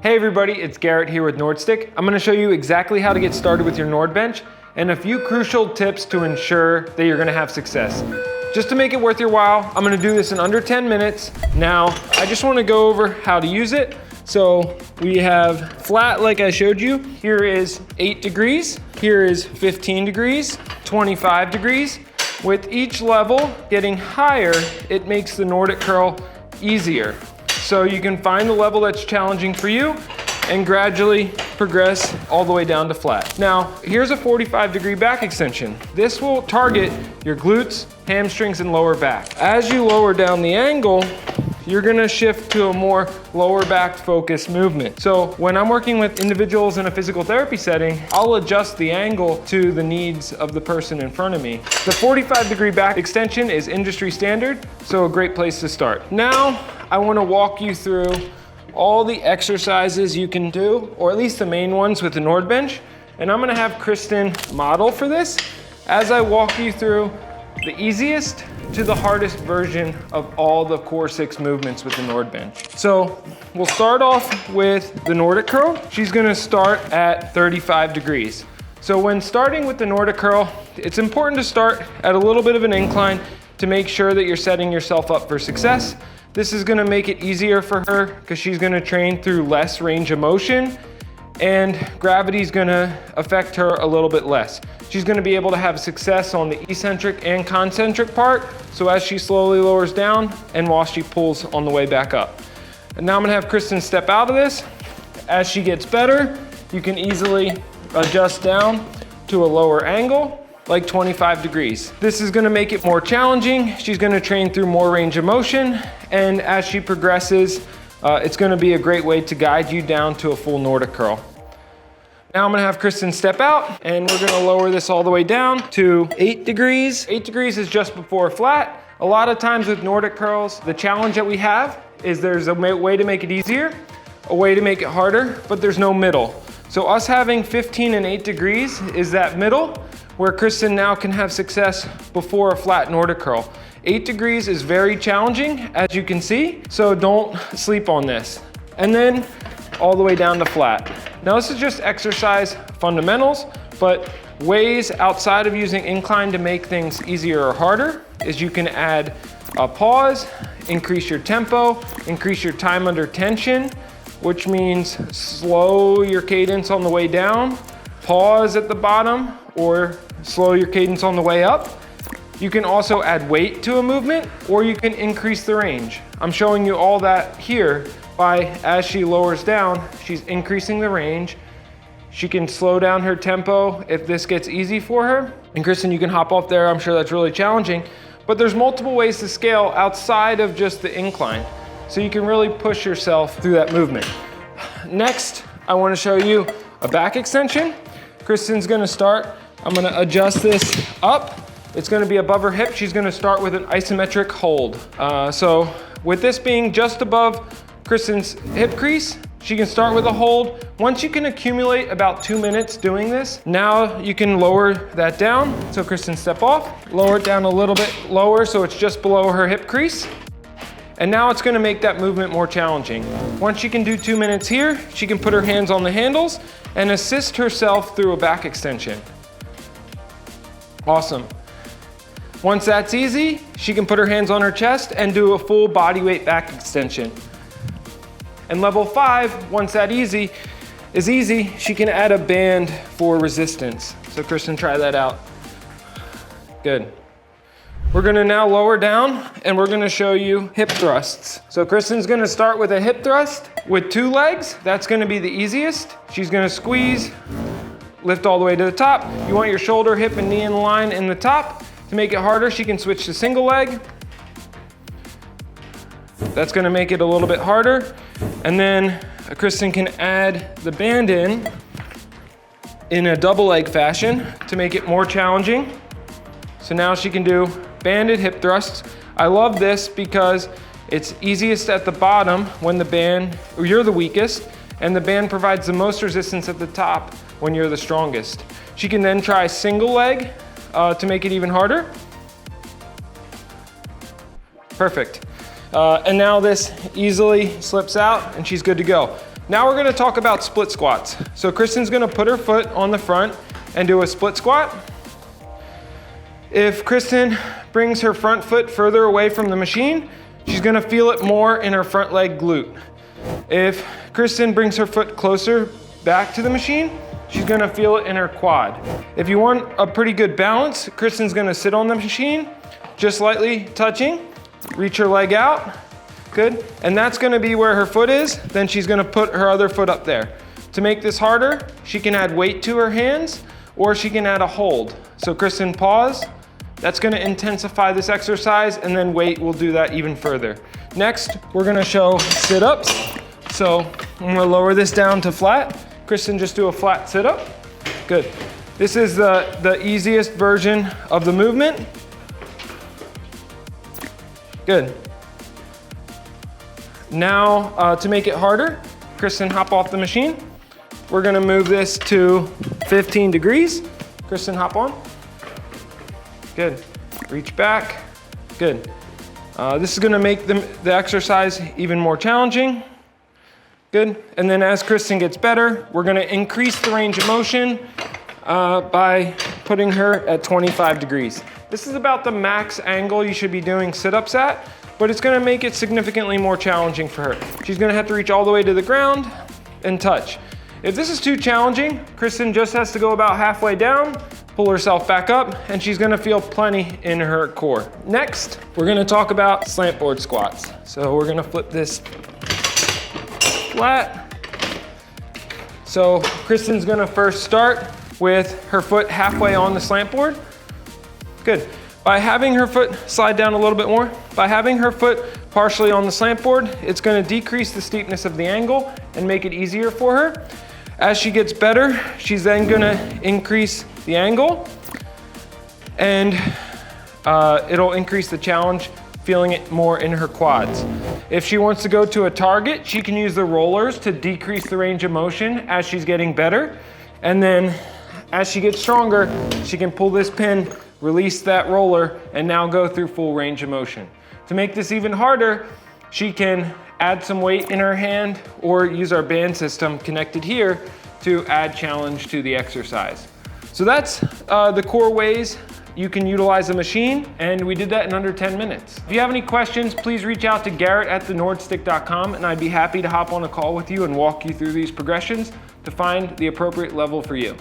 Hey everybody, it's Garrett here with NordStick. I'm gonna show you exactly how to get started with your NordBench and a few crucial tips to ensure that you're gonna have success. Just to make it worth your while, I'm gonna do this in under 10 minutes. Now, I just wanna go over how to use it. So we have flat like I showed you. Here is 8 degrees, here is 15 degrees, 25 degrees. With each level getting higher, it makes the Nordic curl easier. So you can find the level that's challenging for you and gradually progress all the way down to flat. Now, here's a 45-degree back extension. This will target your glutes, hamstrings, and lower back. As you lower down the angle, you're gonna shift to a more lower back focused movement. So when I'm working with individuals in a physical therapy setting, I'll adjust the angle to the needs of the person in front of me. The 45-degree back extension is industry standard, so a great place to start. Now, I wanna walk you through all the exercises you can do, or at least the main ones with the NordBench. And I'm gonna have Kristen model for this as I walk you through the easiest to the hardest version of all the core 6 movements with the NordBench. So we'll start off with the Nordic curl. She's gonna start at 35 degrees. So when starting with the Nordic curl, it's important to start at a little bit of an incline to make sure that you're setting yourself up for success. This is gonna make it easier for her because she's gonna train through less range of motion and gravity's gonna affect her a little bit less. She's gonna be able to have success on the eccentric and concentric part, so as she slowly lowers down and while she pulls on the way back up. And now I'm gonna have Kristen step out of this. As she gets better, you can easily adjust down to a lower angle, like 25 degrees. This is gonna make it more challenging. She's gonna train through more range of motion, and as she progresses, it's gonna be a great way to guide you down to a full Nordic curl. Now I'm gonna have Kristen step out, and we're gonna lower this all the way down to 8 degrees. 8 degrees is just before flat. A lot of times with Nordic curls, the challenge that we have is there's a way to make it easier, a way to make it harder, but there's no middle. So us having 15 and 8 degrees is that middle, where Kristen now can have success before a flat Nordic curl. 8 degrees is very challenging, as you can see, so don't sleep on this. And then all the way down to flat. Now this is just exercise fundamentals, but ways outside of using incline to make things easier or harder is you can add a pause, increase your tempo, increase your time under tension, which means slow your cadence on the way down, pause at the bottom, or slow your cadence on the way up. You can also add weight to a movement, or you can increase the range. I'm showing you all that here by, as she lowers down, she's increasing the range. She can slow down her tempo if this gets easy for her. And Kristen, you can hop off there. I'm sure that's really challenging, but there's multiple ways to scale outside of just the incline. So you can really push yourself through that movement. Next, I wanna show you a back extension. Kristen's gonna start. I'm gonna adjust this up. It's gonna be above her hip. She's gonna start with an isometric hold. So with this being just above Kristen's hip crease, she can start with a hold. Once you can accumulate about 2 minutes doing this, now you can lower that down. So Kristen, step off, lower it down a little bit lower so it's just below her hip crease. And now it's gonna make that movement more challenging. Once she can do 2 minutes here, she can put her hands on the handles and assist herself through a back extension. Awesome. Once that's easy, she can put her hands on her chest and do a full body weight back extension. And level 5, once that is easy, she can add a band for resistance. So Kristen, try that out. Good. We're gonna now lower down and we're gonna show you hip thrusts. So Kristen's gonna start with a hip thrust with 2 legs. That's gonna be the easiest. She's gonna squeeze, lift all the way to the top. You want your shoulder, hip, and knee in line in the top. To make it harder, she can switch to single leg. That's gonna make it a little bit harder. And then Kristen can add the band in a double leg fashion to make it more challenging. So now she can do banded hip thrusts. I love this because it's easiest at the bottom when the band, or you're the weakest, and the band provides the most resistance at the top when you're the strongest. She can then try single leg to make it even harder. Perfect. And now this easily slips out and she's good to go. Now we're gonna talk about split squats. So Kristen's gonna put her foot on the front and do a split squat. If Kristen brings her front foot further away from the machine, she's gonna feel it more in her front leg glute. If Kristen brings her foot closer back to the machine, she's gonna feel it in her quad. If you want a pretty good balance, Kristen's gonna sit on the machine, just lightly touching, reach her leg out, good. And that's gonna be where her foot is, then she's gonna put her other foot up there. To make this harder, she can add weight to her hands, or she can add a hold. So Kristen, pause. That's gonna intensify this exercise, and then weight will do that even further. Next, we're gonna show sit-ups. So I'm gonna lower this down to flat. Kristen, just do a flat sit-up. Good. This is the easiest version of the movement. Good. Now, to make it harder, Kristen, hop off the machine. We're gonna move this to 15 degrees. Kristen, hop on. Good. Reach back. Good. This is gonna make the exercise even more challenging. Good. And then as Kristen gets better, we're gonna increase the range of motion by putting her at 25 degrees. This is about the max angle you should be doing sit-ups at, but it's gonna make it significantly more challenging for her. She's gonna have to reach all the way to the ground and touch. If this is too challenging, Kristen just has to go about halfway down, pull herself back up, and she's gonna feel plenty in her core. Next, we're gonna talk about slant board squats. So we're gonna flip this flat. So Kristen's gonna first start with her foot halfway on the slant board. Good. By having her foot slide down a little bit more, by having her foot partially on the slant board, it's gonna decrease the steepness of the angle and make it easier for her. As she gets better, she's then gonna increase the angle, and it'll increase the challenge, feeling it more in her quads. If she wants to go to a target, she can use the rollers to decrease the range of motion as she's getting better. And then as she gets stronger, she can pull this pin, release that roller, and now go through full range of motion. To make this even harder, she can add some weight in her hand or use our band system connected here to add challenge to the exercise. So that's the core ways you can utilize a machine, and we did that in under 10 minutes. If you have any questions, please reach out to Garrett@thenordstick.com, and I'd be happy to hop on a call with you and walk you through these progressions to find the appropriate level for you.